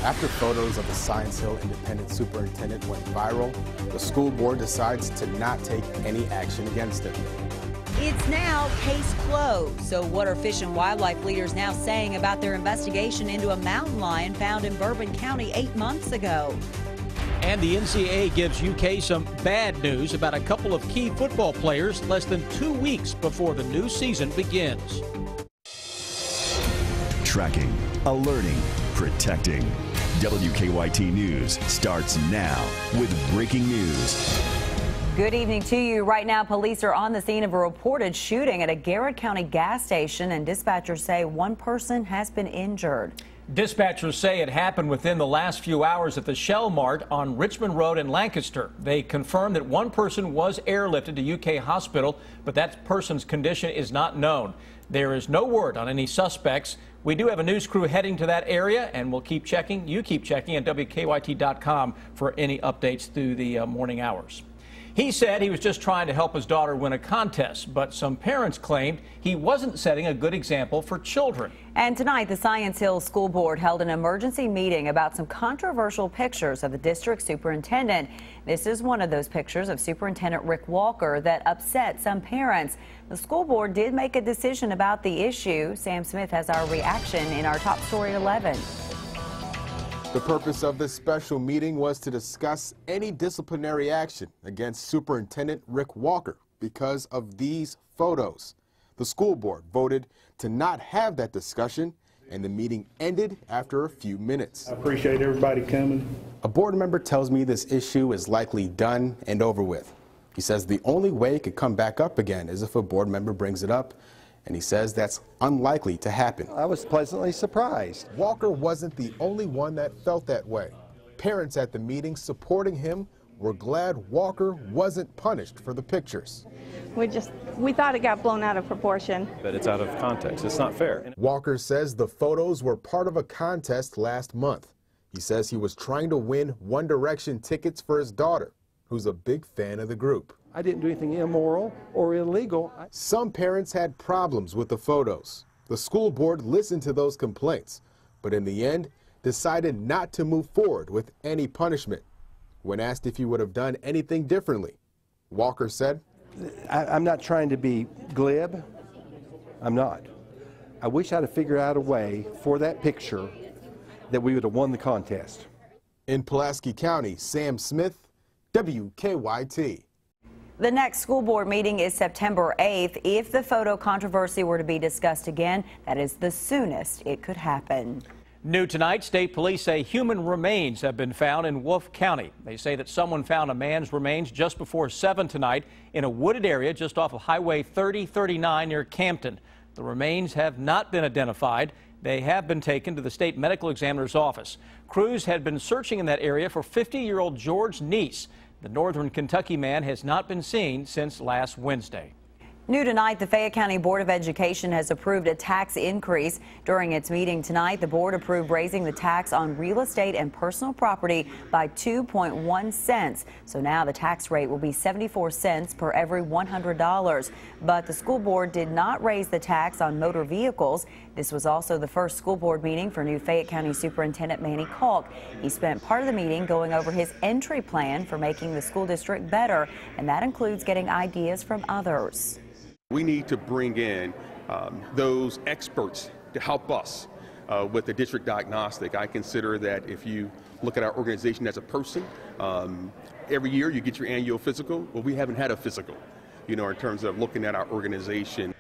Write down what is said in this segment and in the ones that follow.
After photos of the Science Hill Independent Superintendent went viral, the school board decides to not take any action against him. It's now case closed. So what are Fish and Wildlife leaders now saying about their investigation into a mountain lion found in Bourbon County 8 months ago? And the NCAA gives UK some bad news about a couple of key football players less than 2 weeks before the new season begins. Tracking, alerting, protecting. WKYT News starts now with breaking news. Good evening to you. Right now, police are on the scene of a reported shooting at a Garrett County gas station, and dispatchers say one person has been injured. Dispatchers say it happened within the last few hours at the Shell Mart on Richmond Road in Lancaster. They confirmed that one person was airlifted to UK Hospital, but that person's condition is not known. There is no word on any suspects. We do have a news crew heading to that area, and we'll keep checking. You keep checking at WKYT.com for any updates through the morning hours. He said he was just trying to help his daughter win a contest, but some parents claimed he wasn't setting a good example for children. And tonight, the Science Hill School Board held an emergency meeting about some controversial pictures of the district superintendent. This is one of those pictures of Superintendent Rick Walker that upset some parents. The school board did make a decision about the issue. Sam Smith has our reaction in our top story at 11. The purpose of this special meeting was to discuss any disciplinary action against Superintendent Rick Walker because of these photos. The school board voted to not have that discussion, and the meeting ended after a few minutes. I appreciate everybody coming. A board member tells me this issue is likely done and over with. He says the only way it could come back up again is if a board member brings it up, and he says that's unlikely to happen. I was pleasantly surprised. Walker wasn't the only one that felt that way. Parents at the meeting supporting him were glad Walker wasn't punished for the pictures. We thought it got blown out of proportion. But it's out of context. It's not fair. Walker says the photos were part of a contest last month. He says he was trying to win One Direction tickets for his daughter, who's a big fan of the group. I didn't do anything immoral or illegal. Some parents had problems with the photos. The school board listened to those complaints, but in the end decided not to move forward with any punishment. When asked if he would have done anything differently, Walker said, I'm not trying to be glib. I'm not. I wish I'd have figured out a way for that picture that we would have won the contest. In Pulaski County, Sam Smith, WKYT. The next school board meeting is September 8th. If the photo controversy were to be discussed again, that is the soonest it could happen. New tonight, state police say human remains have been found in Wolfe County. They say that someone found a man's remains just before 7 tonight in a wooded area just off of Highway 3039 near Campton. The remains have not been identified. They have been taken to the state medical examiner's office. Crews had been searching in that area for 50-year-old George Neese. The northern Kentucky man has not been seen since last Wednesday. New tonight, the Fayette County Board of Education has approved a tax increase. During its meeting tonight, the board approved raising the tax on real estate and personal property by 2.1 cents. So now the tax rate will be 74 cents per every $100. But the school board did not raise the tax on motor vehicles. This was also the first school board meeting for new Fayette County Superintendent Manny Kalk. He spent part of the meeting going over his entry plan for making the school district better, and that includes getting ideas from others. We need to bring in those experts to help us with the district diagnostic. I consider that if you look at our organization as a person, every year you get your annual physical. Well, we haven't had a physical, in terms of looking at our organization.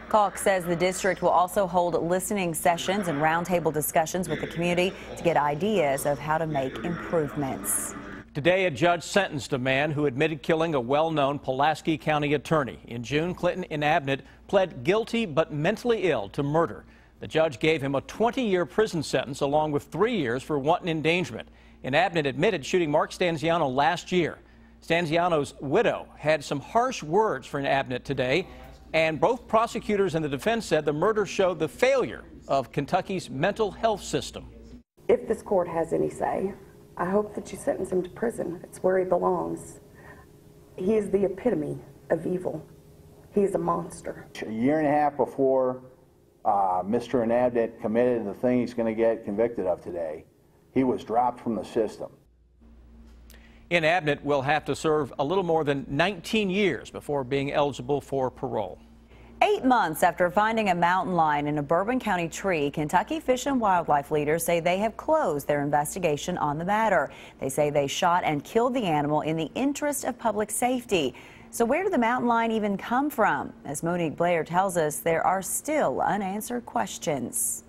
Kalk says the district will also hold listening sessions and roundtable discussions with the community to get ideas of how to make improvements. Today, a judge sentenced a man who admitted killing a well-known Pulaski County attorney. In June, Clinton Inabnet pled guilty but mentally ill to murder. The judge gave him a 20-year prison sentence along with 3 years for wanton endangerment. Inabnet admitted shooting Mark Stanziano last year. Stanziano's widow had some harsh words for Inabnet today, and both prosecutors and the defense said the murder showed the failure of Kentucky's mental health system. If this court has any say, I hope that you sentence him to prison. It's where he belongs. He is the epitome of evil. He is a monster. A year and a half before Mr. Inabnet committed the thing he's going to get convicted of today, he was dropped from the system. In Abnett will have to serve a little more than 19 years before being eligible for parole. 8 months after finding a mountain lion in a Bourbon County tree, Kentucky Fish and Wildlife leaders say they have closed their investigation on the matter. They say they shot and killed the animal in the interest of public safety. So where did the mountain lion even come from? As Monique Blair tells us, there are still unanswered questions.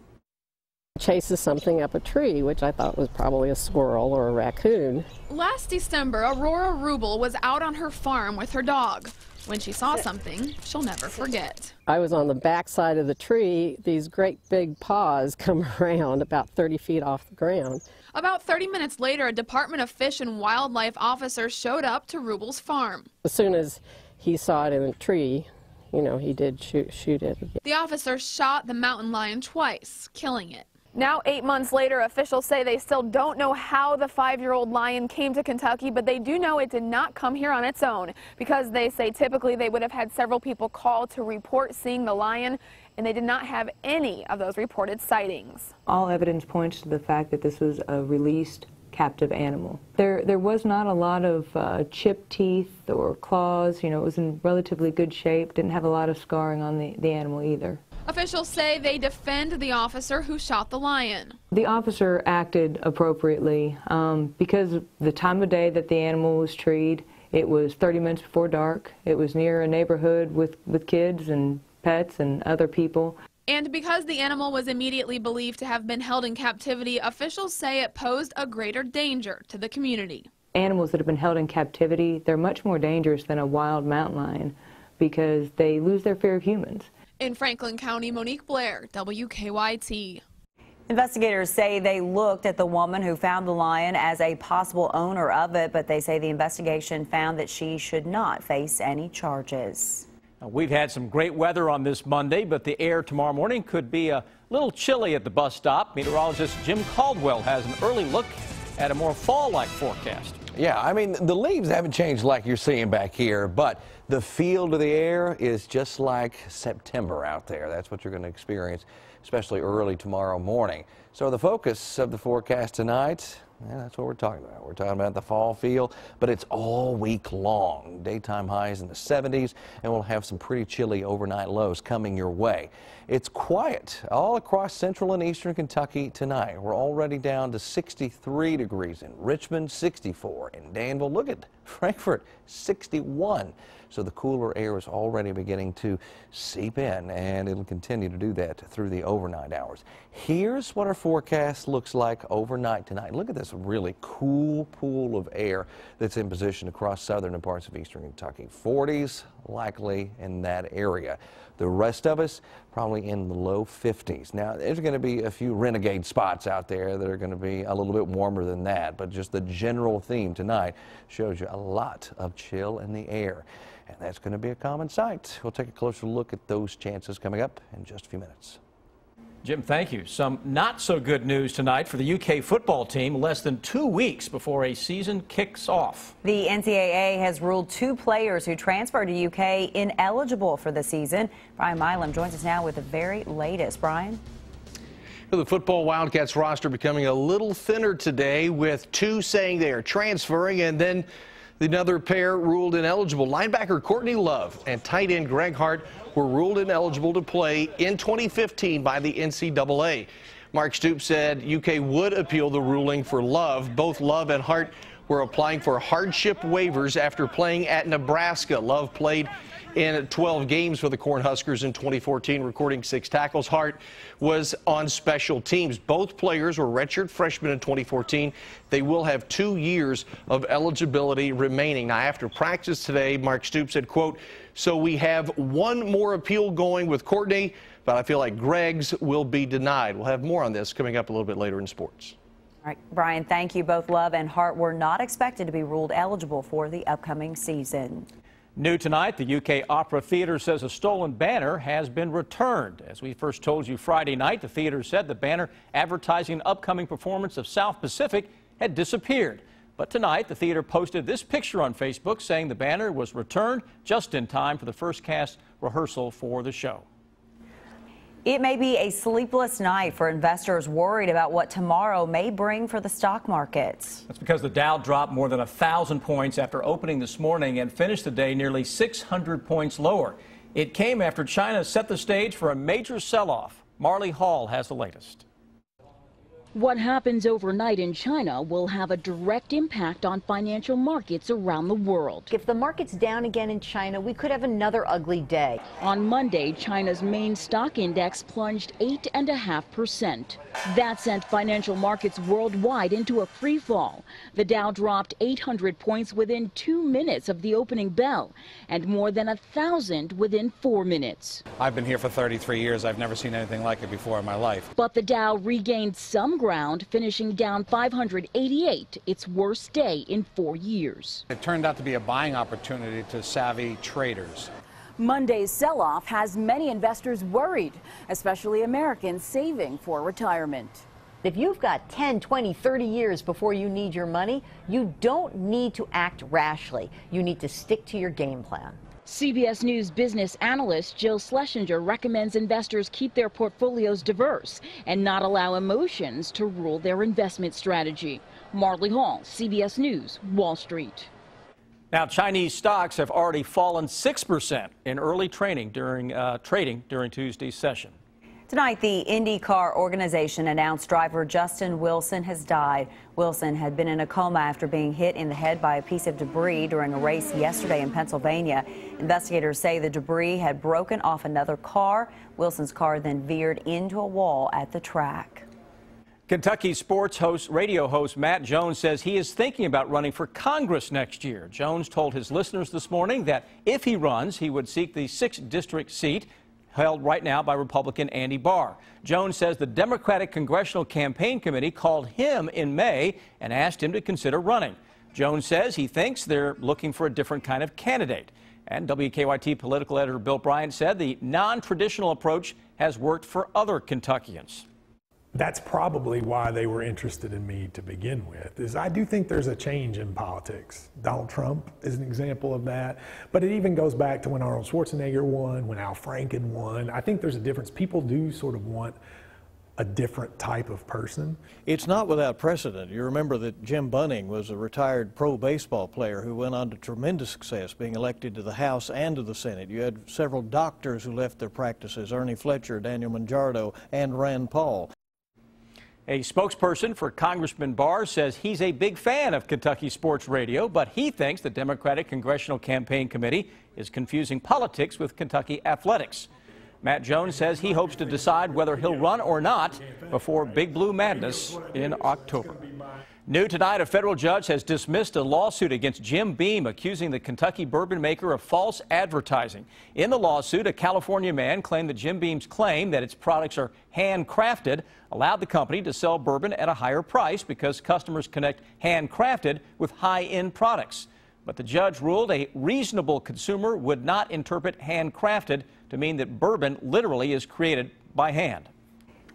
Chases something up a tree, which I thought was probably a squirrel or a raccoon. Last December, Aurora Rubel was out on her farm with her dog. When she saw something she'll never forget. I was on the back side of the tree. These great big paws come around about 30 feet off the ground. About 30 minutes later, a Department of Fish and Wildlife officer showed up to Rubel's farm. As soon as he saw it in the tree, you know, he did shoot it. The officer shot the mountain lion twice, killing it. Now, 8 months later, officials say they still don't know how the 5-year-old lion came to Kentucky, but they do know it did not come here on its own, because they say typically they would have had several people call to report seeing the lion, and they did not have any of those reported sightings. All evidence points to the fact that this was a released captive animal. There was not a lot of chipped teeth or claws. You know, it was in relatively good shape, didn't have a lot of scarring on the animal either. Officials say they defend the officer who shot the lion. The officer acted appropriately because of the time of day that the animal was treed. It was 30 minutes before dark. It was near a neighborhood with kids and pets and other people. And because the animal was immediately believed to have been held in captivity, officials say it posed a greater danger to the community. Animals that have been held in captivity, they're much more dangerous than a wild mountain lion because they lose their fear of humans. In Franklin County, Monique Blair, WKYT. Investigators say they looked at the woman who found the lion as a possible owner of it, but they say the investigation found that she should not face any charges. Now, we've had some great weather on this Monday, but the air tomorrow morning could be a little chilly at the bus stop. Meteorologist Jim Caldwell has an early look at a more fall-like forecast. Yeah, I mean, the leaves haven't changed like you're seeing back here, but the feel to the air is just like September out there. That's what you're going to experience, especially early tomorrow morning. So the focus of the forecast tonight, yeah, that's what we're talking about. We're talking about the fall feel, but it's all week long. Daytime highs in the 70s, and we'll have some pretty chilly overnight lows coming your way. It's quiet all across central and eastern Kentucky tonight. We're already down to 63 degrees in Richmond, 64 in Danville. Look at Frankfort, 61. So the cooler air is already beginning to seep in, and it'll continue to do that through the overnight hours. Here's what our forecast looks like overnight tonight. Look at this really cool pool of air that's in position across southern and parts of eastern Kentucky. 40s likely in that area. The rest of us probably in the low 50s. Now, there's going to be a few renegade spots out there that are going to be a little bit warmer than that, but just the general theme tonight shows you a lot of chill in the air. And that's going to be a common sight. We'll take a closer look at those chances coming up in just a few minutes. Jim, thank you. Some not so good news tonight for the UK football team, less than 2 weeks before a season kicks off. The NCAA has ruled 2 players who transferred to UK ineligible for the season. Brian Milam joins us now with the very latest. Brian? The football Wildcats roster becoming a little thinner today, with 2 saying they are transferring, and then another pair ruled ineligible. Linebacker Courtney Love and tight end Greg Hart were ruled ineligible to play in 2015 by the NCAA. Mark Stoops said UK would appeal the ruling for Love. Both Love and Hart were applying for hardship waivers after playing at Nebraska. Love played in 12 games for the Cornhuskers in 2014, recording 6 tackles. Hart was on special teams. Both players were redshirt freshmen in 2014. They will have 2 years of eligibility remaining. Now, after practice today, Mark Stoops said, quote, "So we have 1 more appeal going with Courtney, but I feel like Greg's will be denied." We'll have more on this coming up a little bit later in sports. All right, Brian, thank you. Both Love and Hart were not expected to be ruled eligible for the upcoming season. New tonight, the UK Opera Theatre says a stolen banner has been returned. As we first told you Friday night, the theater said the banner advertising an upcoming performance of South Pacific had disappeared. But tonight, the theater posted this picture on Facebook saying the banner was returned just in time for the first cast rehearsal for the show. It may be a sleepless night for investors worried about what tomorrow may bring for the stock markets. That's because the Dow dropped more than 1,000 points after opening this morning and finished the day nearly 600 points lower. It came after China set the stage for a major sell-off. Marley Hall has the latest. What happens overnight in China will have a direct impact on financial markets around the world. If the market's down again in China, we could have another ugly day. On Monday, China's main stock index plunged 8.5%. That sent financial markets worldwide into a free fall. The Dow dropped 800 points within 2 minutes of the opening bell and more than 1,000 within 4 minutes. I've been here for 33 years. I've never seen anything like it before in my life. But the Dow regained some ground, finishing down 588, its worst day in 4 years. It turned out to be a buying opportunity to savvy traders. Monday's sell-off has many investors worried, especially Americans saving for retirement. If you've got 10, 20, 30 years before you need your money, you don't need to act rashly. You need to stick to your game plan. CBS News business analyst Jill Schlesinger recommends investors keep their portfolios diverse and not allow emotions to rule their investment strategy. Marley Hall, CBS News, Wall Street. Now, Chinese stocks have already fallen 6% in early trading during Tuesday's session. Tonight, the IndyCar organization announced driver Justin Wilson has died. Wilson had been in a coma after being hit in the head by a piece of debris during a race yesterday in Pennsylvania. Investigators say the debris had broken off another car. Wilson's car then veered into a wall at the track. Kentucky sports radio host Matt Jones says he is thinking about running for Congress next year. Jones told his listeners this morning that if he runs, he would seek the 6th district seat held right now by Republican Andy Barr. Jones says the Democratic Congressional Campaign Committee called him in May and asked him to consider running. Jones says he thinks they're looking for a different kind of candidate. And WKYT political editor Bill Bryant said the non-traditional approach has worked for other Kentuckians. That's probably why they were interested in me to begin with, is I do think there's a change in politics. Donald Trump is an example of that, but it even goes back to when Arnold Schwarzenegger won, when Al Franken won. I think there's a difference. People do sort of want a different type of person. It's not without precedent. You remember that Jim Bunning was a retired pro baseball player who went on to tremendous success, being elected to the House and to the Senate. You had several doctors who left their practices, Ernie Fletcher, Daniel Mangiardo, and Rand Paul. A spokesperson for Congressman Barr says he's a big fan of Kentucky sports radio, but he thinks the Democratic Congressional Campaign Committee is confusing politics with Kentucky athletics. Matt Jones says he hopes to decide whether he'll run or not before Big Blue Madness in October. New tonight, a federal judge has dismissed a lawsuit against Jim Beam accusing the Kentucky bourbon maker of false advertising. In the lawsuit, a California man claimed that Jim Beam's claim that its products are handcrafted allowed the company to sell bourbon at a higher price because customers connect handcrafted with high-end products. But the judge ruled a reasonable consumer would not interpret handcrafted to mean that bourbon literally is created by hand.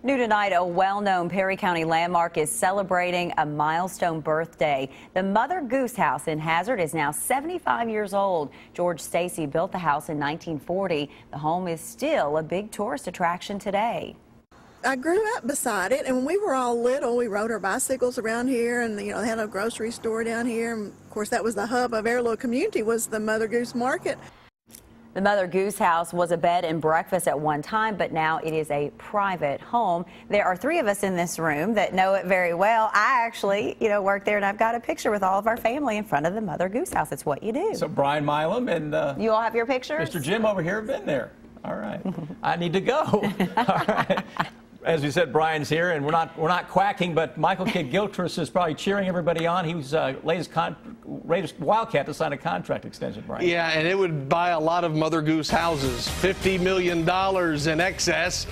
New tonight, a well-known Perry County landmark is celebrating a milestone birthday. The Mother Goose House in Hazard is now 75 years old. George Stacy built the house in 1940. The home is still a big tourist attraction today. I grew up beside it, and when we were all little, we rode our bicycles around here, and they had a grocery store down here. And of course, that was the hub of our little community, was the Mother Goose Market. The Mother Goose House was a bed and breakfast at one time, but now it is a private home. There are 3 of us in this room that know it very well. I actually, work there, and I've got a picture with all of our family in front of the Mother Goose House. It's what you do. So Brian Milam and you all have your pictures? Mr. Jim over here have been there. All right. I need to go. All right. As we said, Brian's here, and we're not quacking, but Michael Kidd Gilchrist is probably cheering everybody on. He was latest Wildcat to sign a contract extension, Brian. Yeah, and it would buy a lot of Mother Goose houses, $50 million in excess.